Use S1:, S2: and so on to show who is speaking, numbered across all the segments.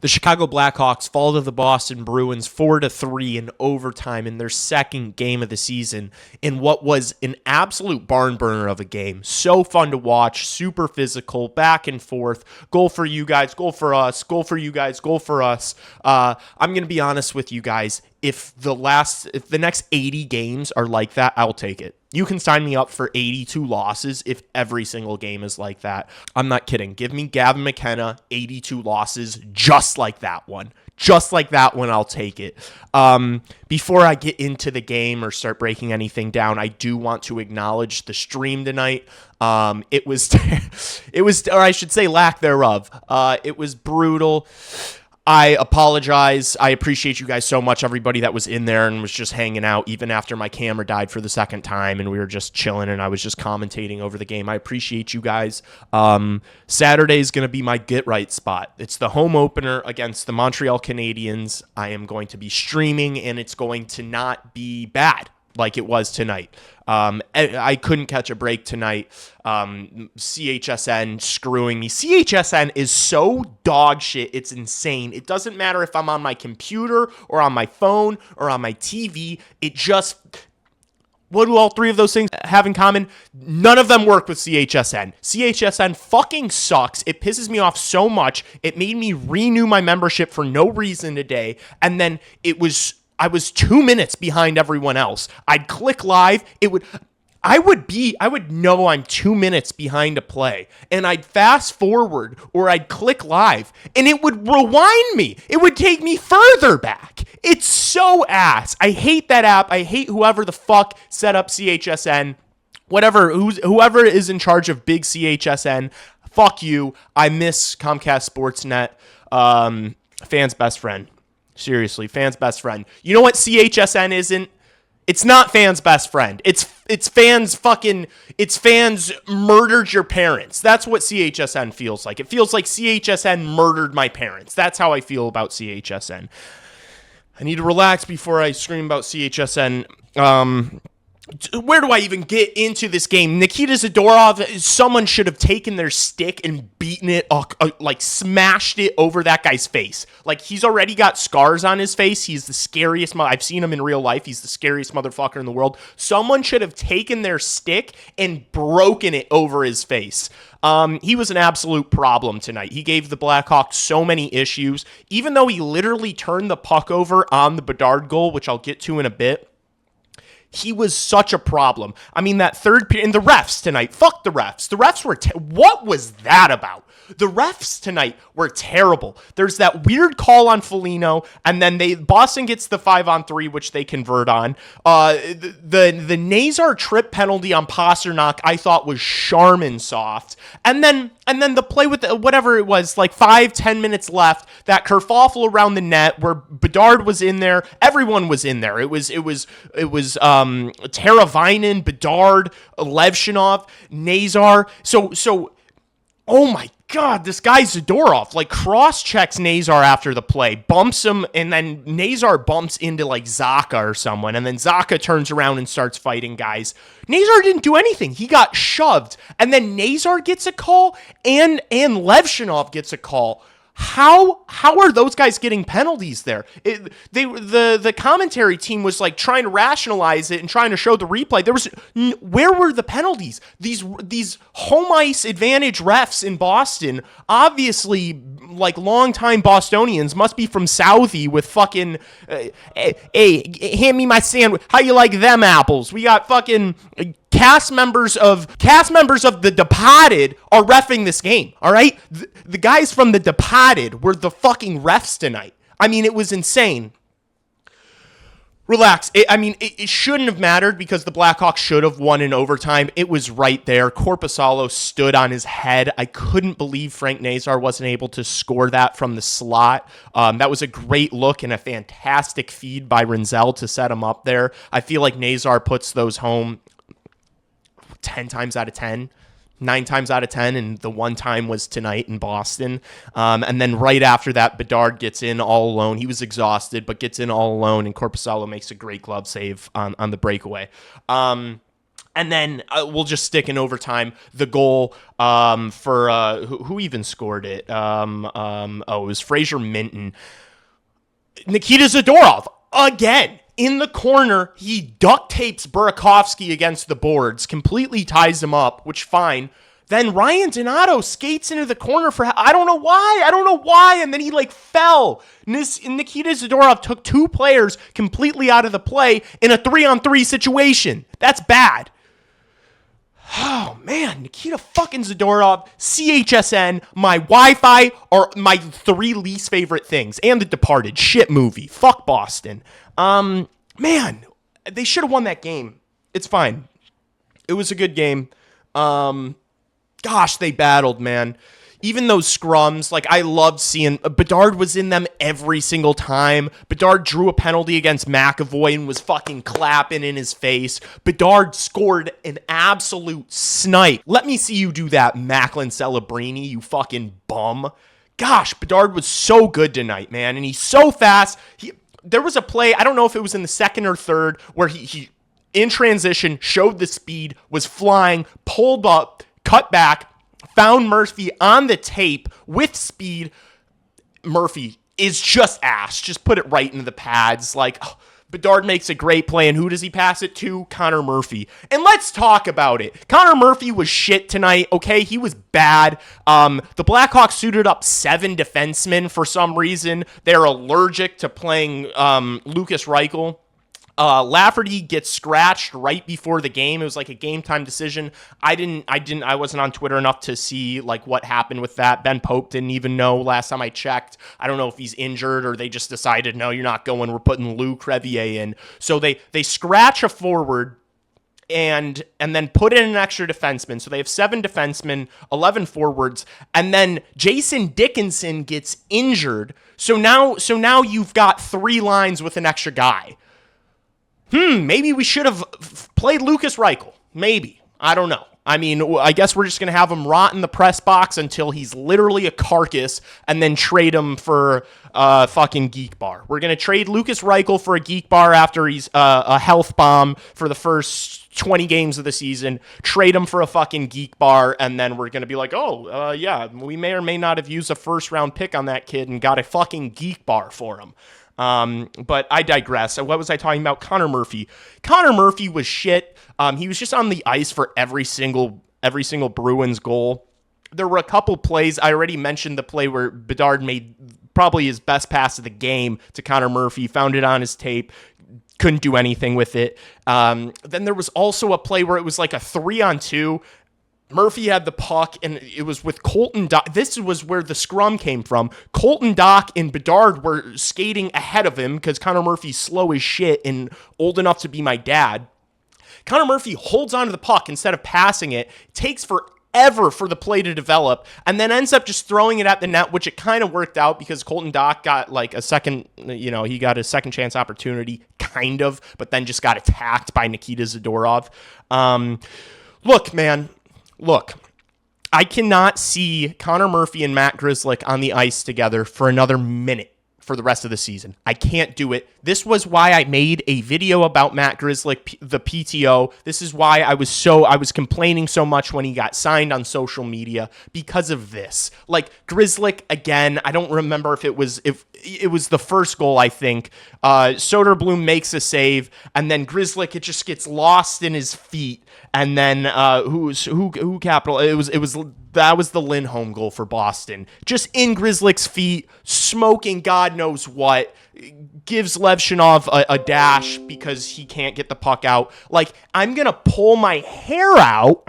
S1: The Chicago Blackhawks fall to the Boston Bruins 4-3 in overtime in their second game of the season in what was an absolute barn burner of a game. So fun to watch, super physical, back and forth. Goal for you guys, goal for us, goal for you guys, goal for us. I'm going to be honest with you guys. If the next 80 games are like that, I'll take it. You can sign me up for 82 losses if every single game is like that. I'm not kidding. Give me Gavin McKenna, 82 losses, just like that one. Just like that one, I'll take it. Before I get into the game or start breaking anything down, I do want to acknowledge the stream tonight. It was, or I should say lack thereof. It was brutal. I apologize. I appreciate you guys so much, everybody that was in there and was just hanging out, even after my camera died for the second time, and we were just chilling, and I was just commentating over the game. I appreciate you guys. Saturday is going to be my get-right spot. It's the home opener against the Montreal Canadiens. I am going to be streaming, and it's going to not be bad like it was tonight. I couldn't catch a break tonight. CHSN screwing me. CHSN is so dog shit. It's insane. It doesn't matter if I'm on my computer or on my phone or on my TV. It just... What do all three of those things have in common? None of them work with CHSN. CHSN fucking sucks. It pisses me off so much. It made me renew my membership for no reason today. And then I was 2 minutes behind everyone else. I'd click live. I would know I'm 2 minutes behind a play, and I'd fast forward or I'd click live, and it would rewind me. It would take me further back. It's so ass. I hate that app. I hate whoever the fuck set up CHSN. Whoever is in charge of big CHSN, fuck you. I miss Comcast Sportsnet. Fan's best friend. Seriously, Fan's best friend. You know what CHSN isn't? It's not Fan's best friend. It's Fan's murdered your parents. That's what CHSN feels like. It feels like CHSN murdered my parents. That's how I feel about CHSN. I need to relax before I scream about CHSN. Where do I even get into this game? Nikita Zadorov, someone should have taken their stick and beaten it, like smashed it over that guy's face. Like, he's already got scars on his face. He's the scariest. I've seen him in real life. He's the scariest motherfucker in the world. Someone should have taken their stick and broken it over his face. He was an absolute problem tonight. He gave the Blackhawks so many issues, even though he literally turned the puck over on the Bedard goal, which I'll get to in a bit. He was such a problem. I mean, that third period, and the refs tonight, fuck the refs. The refs were, what was that about? The refs tonight were terrible. There's that weird call on Foligno, and then Boston gets the 5-on-3, which they convert on. The Nazar trip penalty on Pasternak, I thought was Charmin soft. And then the play with whatever it was, like 5-10 minutes left, that kerfuffle around the net where Bedard was in there. Everyone was in there. It was Teravainen, Bedard, Levshinov, Nazar. So, oh my God, this guy Zadorov, like, cross-checks Nazar after the play, bumps him, and then Nazar bumps into, like, Zacha or someone, and then Zacha turns around and starts fighting guys. Nazar didn't do anything. He got shoved, and then Nazar gets a call, and Levshinov gets a call. How are those guys getting penalties there? The commentary team was like trying to rationalize it and trying to show the replay. Where were the penalties? These home ice advantage refs in Boston, obviously like longtime Bostonians, must be from Southie with fucking hey, hand me my sandwich. How you like them apples? We got fucking cast members of The Departed are reffing this game, all right? The guys from The Departed were the fucking refs tonight. I mean, it was insane. Relax. It shouldn't have mattered because the Blackhawks should have won in overtime. It was right there. Korpisalo stood on his head. I couldn't believe Frank Nazar wasn't able to score that from the slot. That was a great look and a fantastic feed by Renzel to set him up there. I feel like Nazar puts those home 10 times out of 10, 9 times out of 10, and the one time was tonight in Boston. And then right after that, Bedard gets in all alone. He was exhausted, but gets in all alone, and Korpisalo makes a great glove save on the breakaway. And then we'll just stick in overtime. The goal for who even scored it? It was Fraser Minton. Nikita Zadorov, again, in the corner. He duct tapes Burakovsky against the boards, completely ties him up, which fine. Then Ryan Donato skates into the corner for, I don't know why, and then he fell. Nikita Zadorov took 2 players completely out of the play in a 3-on-3 situation. That's bad. Oh, man, Nikita fucking Zadorov, CHSN, my Wi-Fi are my 3 least favorite things. And The Departed, shit movie, fuck Boston. Man, they should have won that game. It's fine. It was a good game. Gosh, they battled, man. Even those scrums, I loved seeing, Bedard was in them every single time. Bedard drew a penalty against McAvoy and was fucking clapping in his face. Bedard scored an absolute snipe. Let me see you do that, Macklin Celebrini, you fucking bum. Gosh, Bedard was so good tonight, man, and he's so fast. There was a play, I don't know if it was in the second or third, where he in transition, showed the speed, was flying, pulled up, cut back, found Murphy on the tape with speed. Murphy is just ass. Just put it right into the pads. Bedard makes a great play, and who does he pass it to? Connor Murphy. And let's talk about it. Connor Murphy was shit tonight, okay? He was bad. The Blackhawks suited up 7 defensemen for some reason. They're allergic to playing Lucas Reichel. Lafferty gets scratched right before the game. It was a game time decision. I wasn't on Twitter enough to see what happened with that. Ben Pope didn't even know last time I checked. I don't know if he's injured or they just decided, no, you're not going. We're putting Lou Crevier in. So they scratch a forward and then put in an extra defenseman. So they have 7 defensemen, 11 forwards, and then Jason Dickinson gets injured. So now you've got 3 lines with an extra guy. Maybe we should have played Lucas Reichel. Maybe. I don't know. I mean, I guess we're just going to have him rot in the press box until he's literally a carcass and then trade him for a fucking Geek Bar. We're going to trade Lucas Reichel for a Geek Bar after he's a health bomb for the first 20 games of the season. Trade him for a fucking Geek Bar, and then we're going to be like, yeah, we may or may not have used a first-round pick on that kid and got a fucking Geek Bar for him. But I digress. What was I talking about? Connor Murphy. Connor Murphy was shit. He was just on the ice for every single Bruins goal. There were a couple plays. I already mentioned the play where Bedard made probably his best pass of the game to Connor Murphy, found it on his tape, couldn't do anything with it. Then there was also a play where it was a 3-on-2. Murphy had the puck, and it was with Colton Dock. This was where the scrum came from. Colton Dock and Bedard were skating ahead of him because Connor Murphy's slow as shit and old enough to be my dad. Connor Murphy holds onto the puck instead of passing it, takes forever for the play to develop, and then ends up just throwing it at the net, which it kind of worked out because Colton Dock got a second, he got a second chance opportunity, kind of, but then just got attacked by Nikita Zadorov. Look, man. Look, I cannot see Connor Murphy and Matt Grzelcyk on the ice together for another minute for the rest of the season. I can't do it. This was why I made a video about Matt Grzelcyk, the PTO. This is why I was complaining so much when he got signed on social media because of this. Grzelcyk, again, I don't remember if it was the first goal, I think. Soderblom makes a save, and then Grzelcyk, it just gets lost in his feet. And then who capital? That was the Lindholm goal for Boston. Just in Grzelcyk's feet, smoking God knows what, gives Levshinov a dash because he can't get the puck out. I'm going to pull my hair out.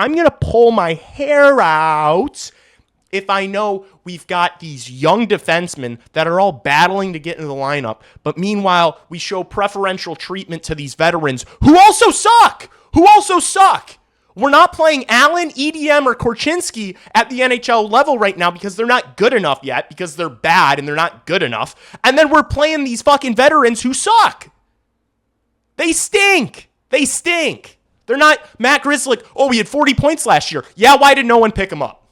S1: If I know we've got these young defensemen that are all battling to get into the lineup, but meanwhile, we show preferential treatment to these veterans who also suck. We're not playing Allen, EDM, or Korchinski at the NHL level right now because they're not good enough yet, because they're bad and they're not good enough. And then we're playing these fucking veterans who suck. They stink. They're not Matt Grzelcyk. Oh, he had 40 points last year. Yeah, why did no one pick him up?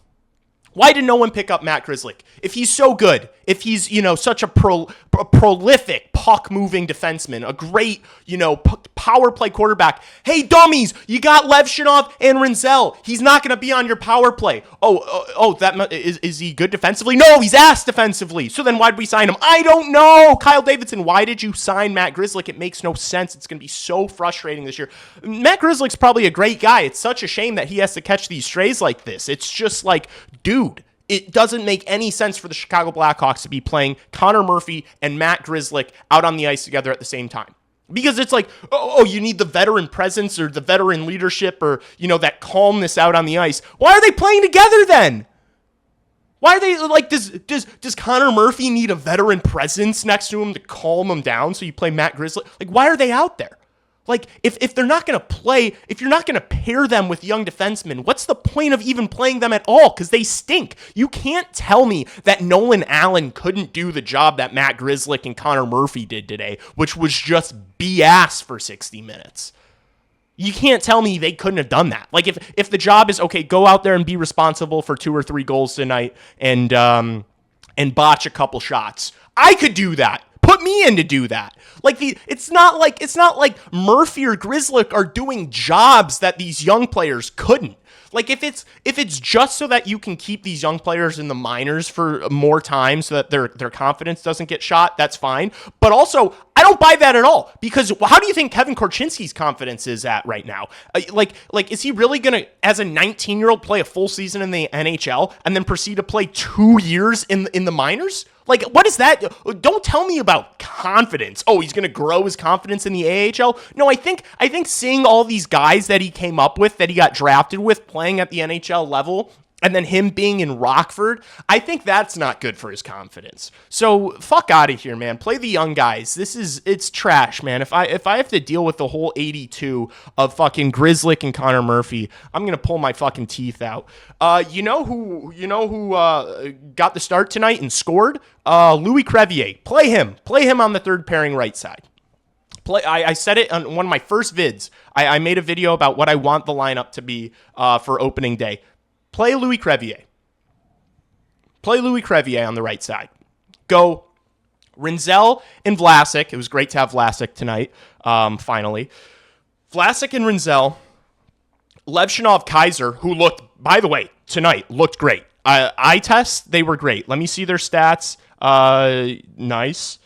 S1: Why did no one pick up Matt Grzelcyk? If he's so good, if he's, such a prolific puck-moving defenseman, a great, power play quarterback. Hey, dummies, you got Levshinov and Rinzel. He's not going to be on your power play. Is he good defensively? No, he's ass defensively. So then why'd we sign him? I don't know. Kyle Davidson, why did you sign Matt Grzelcyk? It makes no sense. It's going to be so frustrating this year. Matt Grzelcyk's probably a great guy. It's such a shame that he has to catch these strays like this. It's just like, dude, it doesn't make any sense for the Chicago Blackhawks to be playing Connor Murphy and Matt Grzelcyk out on the ice together at the same time. Because it's like, you need the veteran presence or the veteran leadership or, that calmness out on the ice. Why are they playing together then? Why are they, like, does Connor Murphy need a veteran presence next to him to calm him down so you play Matt Grzelcyk? Like, why are they out there? Like, if they're not going to play, if you're not going to pair them with young defensemen, what's the point of even playing them at all? Because they stink. You can't tell me that Nolan Allen couldn't do the job that Matt Grzelcyk and Connor Murphy did today, which was just BS for 60 minutes. You can't tell me they couldn't have done that. Like, if the job is, okay, go out there and be responsible for 2 or 3 goals tonight and botch a couple shots, I could do that. Put me in to do that. Like it's not like Murphy or Grzelcyk are doing jobs that these young players couldn't. Like if it's just so that you can keep these young players in the minors for more time so that their confidence doesn't get shot, that's fine. But also, I don't buy that at all, because how do you think Kevin Korchinski's confidence is at right now? Like is he really going to, as a 19-year-old, play a full season in the NHL and then proceed to play 2 years in the minors? Like, what is that? Don't tell me about confidence. Oh, he's going to grow his confidence in the AHL? No, I think seeing all these guys that he came up with, that he got drafted with, playing at the NHL level, and then him being in Rockford, I think that's not good for his confidence. So fuck out of here, man. Play the young guys. It's trash, man. If I have to deal with the whole 82 of fucking Grzelcyk and Connor Murphy, I'm gonna pull my fucking teeth out. You know who got the start tonight and scored? Louis Crevier. Play him on the third pairing right side. I said it on one of my first vids. I made a video about what I want the lineup to be for opening day. Play Louis Crevier. Play Louis Crevier on the right side. Go Rinzel and Vlasic. It was great to have Vlasic tonight, finally. Vlasic and Rinzel. Levshinov, Kaiser, who looked, by the way, tonight, looked great. Eye tests, they were great. Let me see their stats. Nice.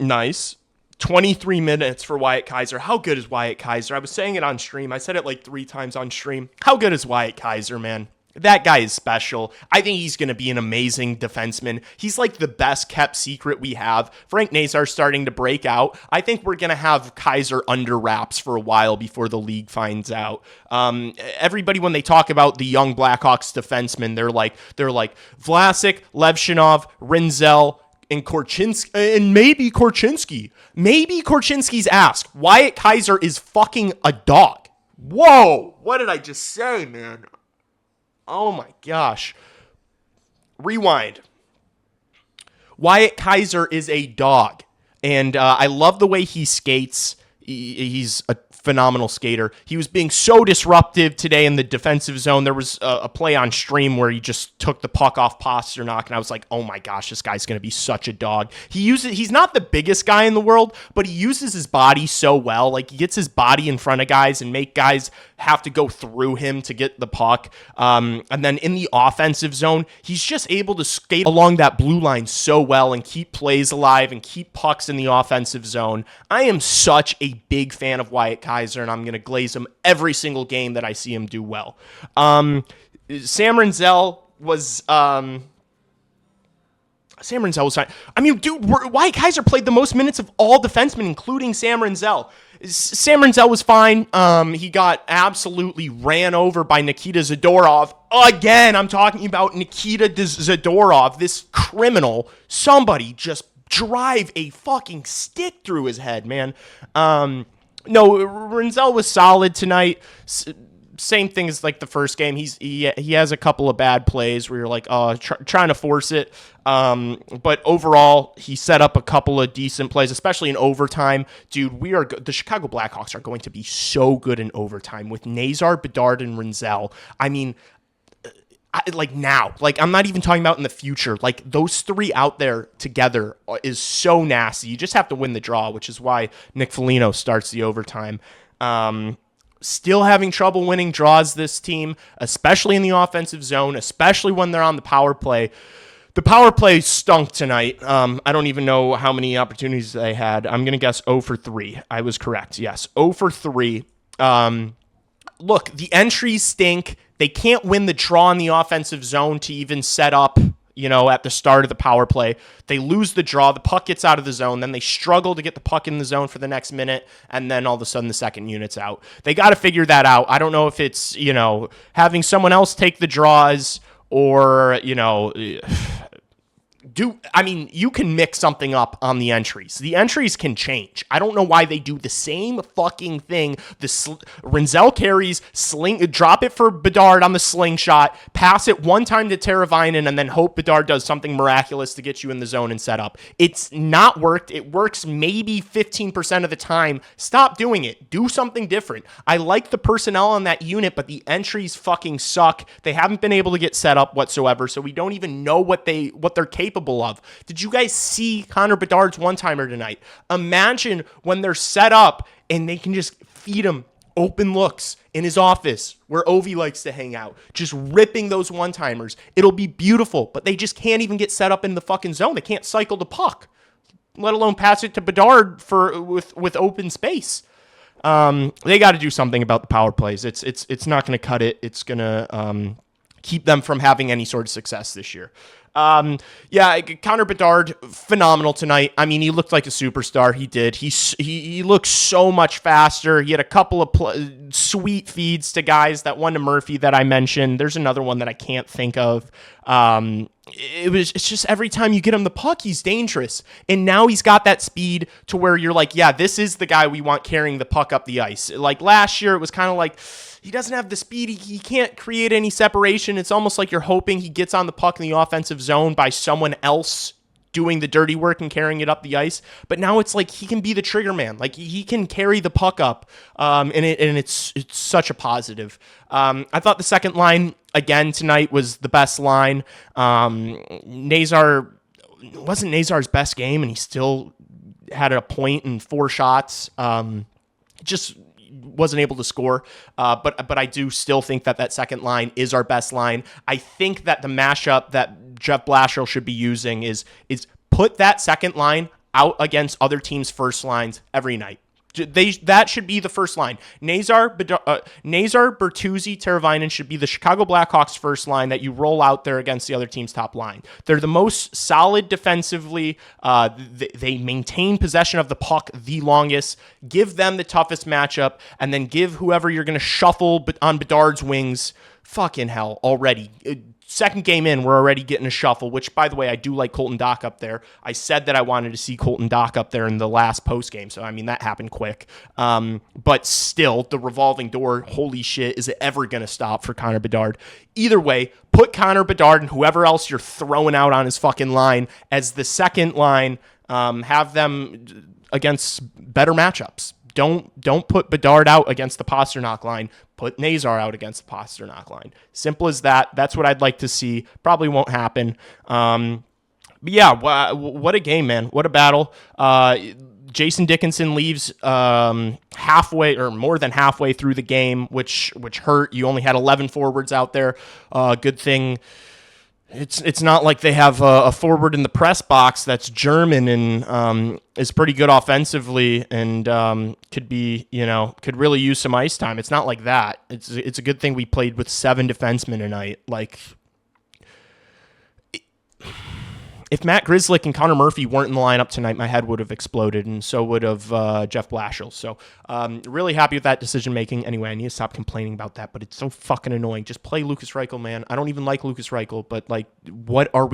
S1: Nice. 23 minutes for Wyatt Kaiser. How good is Wyatt Kaiser? I was saying it on stream. I said it like 3 times on stream. How good is Wyatt Kaiser, man? That guy is special. I think he's going to be an amazing defenseman. He's like the best kept secret we have. Frank Nazar's starting to break out. I think we're going to have Kaiser under wraps for a while before the league finds out. Everybody, when they talk about the young Blackhawks defensemen, they're like Vlasic, Levshinov, Rinzel, and Korchinski, and maybe Korchinski. Maybe Korchinski's ass. Wyatt Kaiser is fucking a dog. Whoa! What did I just say, man? Oh my gosh. Rewind. Wyatt Kaiser is a dog. And I love the way he skates. He's a phenomenal skater. He was being so disruptive today in the defensive zone. There was a play on stream where he just took the puck off Pasternak, and I was like, oh my gosh, this guy's going to be such a dog. He's not the biggest guy in the world, but he uses his body so well. Like, he gets his body in front of guys and make guys have to go through him to get the puck. And then in the offensive zone, he's just able to skate along that blue line so well and keep plays alive and keep pucks in the offensive zone. I am such a big fan of Wyatt Kaiser, and I'm going to glaze him every single game that I see him do well. Sam Rinzel was fine. I mean, dude, Wyatt Kaiser played the most minutes of all defensemen, including Sam Rinzel. Sam Rinzel was fine. He got absolutely ran over by Nikita Zadorov. Again, I'm talking about Nikita Zadorov, this criminal. Somebody just drive a fucking stick through his head, man. No, Rinzel was solid tonight. Same thing as like the first game. He has a couple of bad plays where you're like, trying to force it. But overall, he set up a couple of decent plays, especially in overtime. Dude, the Chicago Blackhawks are going to be so good in overtime with Nazar, Bedard, and Rinzel. I mean, like now. Like, I'm not even talking about in the future. Like, those three out there together is so nasty. You just have to win the draw, which is why Nick Foligno starts the overtime. Still having trouble winning draws, this team, especially in the offensive zone, especially when they're on the power play. The power play stunk tonight. I don't even know how many opportunities they had. I'm going to guess 0 for 3. I was correct. Yes, 0 for 3. Look, the entries stink. They can't win the draw in the offensive zone to even set up, at the start of the power play. They lose the draw. The puck gets out of the zone. Then they struggle to get the puck in the zone for the next minute. And then all of a sudden the second unit's out. They got to figure that out. I don't know if it's, having someone else take the draws or, you can mix something up on the entries. The entries can change. I don't know why they do the same fucking thing. Rinzel carries, drop it for Bedard on the slingshot, pass it one time to Teravainen, and then hope Bedard does something miraculous to get you in the zone and set up. It's not worked. It works maybe 15% of the time. Stop doing it. Do something different. I like the personnel on that unit, but the entries fucking suck. They haven't been able to get set up whatsoever, so we don't even know what they're capable of. Did you guys see Connor Bedard's one-timer tonight? Imagine when they're set up and they can just feed him open looks in his office where Ovi likes to hang out, just ripping those one-timers. It'll be beautiful, but they just can't even get set up in the fucking zone. They can't cycle the puck, let alone pass it to Bedard with open space. They got to do something about the power plays. It's not going to cut it. It's going to keep them from having any sort of success this year. Connor Bedard, phenomenal tonight. I mean, he looked like a superstar. He did. He looked so much faster. He had a couple of sweet feeds to guys. That one to Murphy that I mentioned. There's another one that I can't think of. It's just every time you get him the puck, he's dangerous. And now he's got that speed to where you're like, yeah, this is the guy we want carrying the puck up the ice. Like last year, it was kind of like, he doesn't have the speed. He can't create any separation. It's almost like you're hoping he gets on the puck in the offensive zone by someone else doing the dirty work and carrying it up the ice. But now it's like he can be the trigger man. Like he can carry the puck up, and it's such a positive. I thought the second line again tonight was the best line. Nazar wasn't Nazar's best game, and he still had a point and 4 shots. Just wasn't able to score, but I do still think that second line is our best line. I think that the mashup that Jeff Blashill should be using is put that second line out against other teams' first lines every night. That should be the first line. Nazar, Bertuzzi, Teravainen should be the Chicago Blackhawks first line that you roll out there against the other team's top line. They're the most solid defensively. They maintain possession of the puck the longest. Give them the toughest matchup, and then give whoever you're going to shuffle on Bedard's wings. Fucking hell, already. Second game in, we're already getting a shuffle, which, by the way, I do like Colton Dach up there. I said that I wanted to see Colton Dach up there in the last postgame, so, I mean, that happened quick. But still, the revolving door, holy shit, is it ever going to stop for Connor Bedard? Either way, put Connor Bedard and whoever else you're throwing out on his fucking line as the second line. Have them against better matchups. Don't put Bedard out against the Pasternak line. Put Nazar out against the Pasternak line. Simple as that. That's what I'd like to see. Probably won't happen. But yeah, what a game, man. What a battle. Jason Dickinson leaves halfway or more than halfway through the game, which hurt. You only had 11 forwards out there. Good thing. It's not like they have a forward in the press box that's German and is pretty good offensively and could really use some ice time. It's not like that. It's a good thing we played with 7 defensemen tonight. Like, if Matt Grzelcyk and Connor Murphy weren't in the lineup tonight, my head would have exploded, and so would have Jeff Blashill. So really happy with that decision-making. Anyway, I need to stop complaining about that, but it's so fucking annoying. Just play Lucas Reichel, man. I don't even like Lucas Reichel, but, like, what are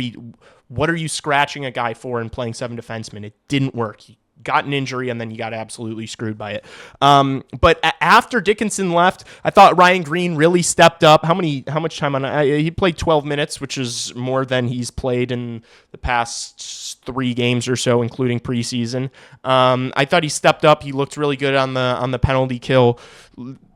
S1: you scratching a guy for and playing 7 defensemen? It didn't work. He got an injury, and then you got absolutely screwed by it. But after Dickinson left, I thought Ryan Green really stepped up. How much time on? He played 12 minutes, which is more than he's played in the past 3 games or so, including preseason. I thought he stepped up. He looked really good on the penalty kill.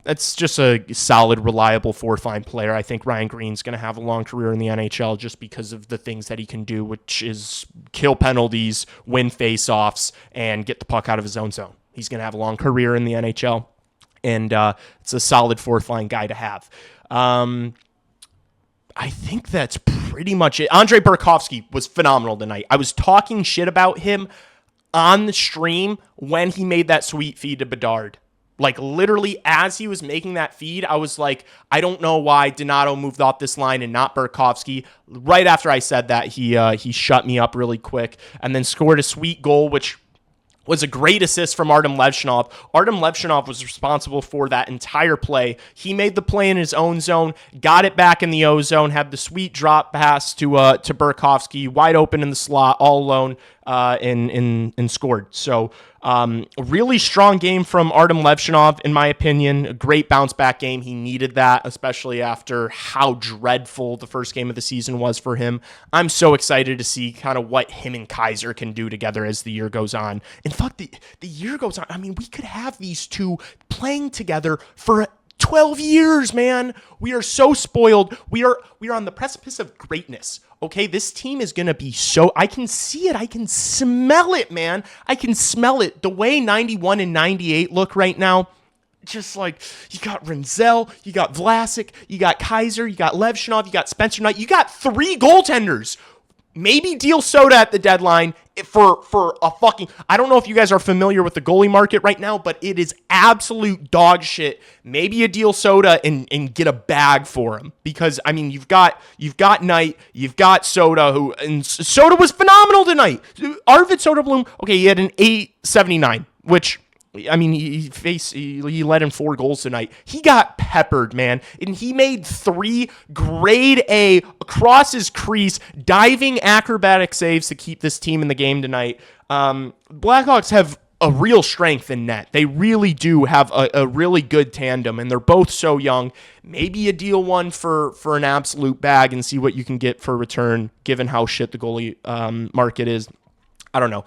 S1: That's just a solid, reliable fourth-line player. I think Ryan Green's going to have a long career in the NHL just because of the things that he can do, which is kill penalties, win face-offs, and get the puck out of his own zone. He's going to have a long career in the NHL, and it's a solid fourth-line guy to have. I think that's pretty much it. Andrei Burakovsky was phenomenal tonight. I was talking shit about him on the stream when he made that sweet feed to Bedard. Like, literally, as he was making that feed, I was like, I don't know why Donato moved off this line and not Burakovsky. Right after I said that, he shut me up really quick and then scored a sweet goal, which was a great assist from Artem Levshinov. Artem Levshinov was responsible for that entire play. He made the play in his own zone, got it back in the O zone, had the sweet drop pass to Burakovsky, wide open in the slot, all alone, and scored. So a really strong game from Artem Levshinov, in my opinion. A great bounce back game. He needed that, especially after how dreadful the first game of the season was for him. I'm so excited to see kind of what him and Kaiser can do together as the year goes on. And fuck, the year goes on. I mean, we could have these two playing together for 12 years, man. We are so spoiled. We are on the precipice of greatness. Okay, this team is going to be so... I can see it. I can smell it, man. I can smell it. The way 91 and 98 look right now, just like, you got Renzel, you got Vlasic, you got Kaiser, you got Levshinov, you got Spencer Knight. You got 3 goaltenders. Maybe deal Soda at the deadline for a fucking... I don't know if you guys are familiar with the goalie market right now, but it is absolute dog shit. Maybe a deal Soda and get a bag for him. Because, I mean, you've got Knight, you've got Soda, and Soda was phenomenal tonight. Arvid Soderblom, okay, he had an 879, which... I mean, he let in 4 goals tonight. He got peppered, man. And he made 3 grade A across his crease, diving acrobatic saves to keep this team in the game tonight. Blackhawks have a real strength in net. They really do have a really good tandem, and they're both so young. Maybe a deal one for an absolute bag and see what you can get for return, given how shit the goalie market is. I don't know.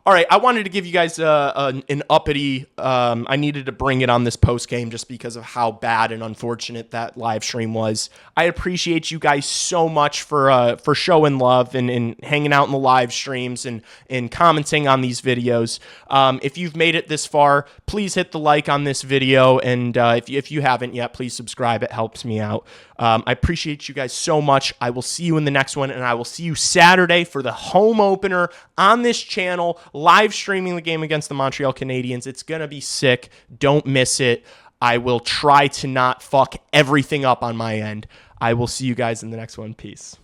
S1: All right, I wanted to give you guys an uppity. I needed to bring it on this post game just because of how bad and unfortunate that live stream was. I appreciate you guys so much for showing love and hanging out in the live streams and commenting on these videos. If you've made it this far, please hit the like on this video, and if you haven't yet, please subscribe. It helps me out. I appreciate you guys so much. I will see you in the next one, and I will see you Saturday for the home opener on this channel, live streaming the game against the Montreal Canadiens. It's going to be sick. Don't miss it. I will try to not fuck everything up on my end. I will see you guys in the next one. Peace.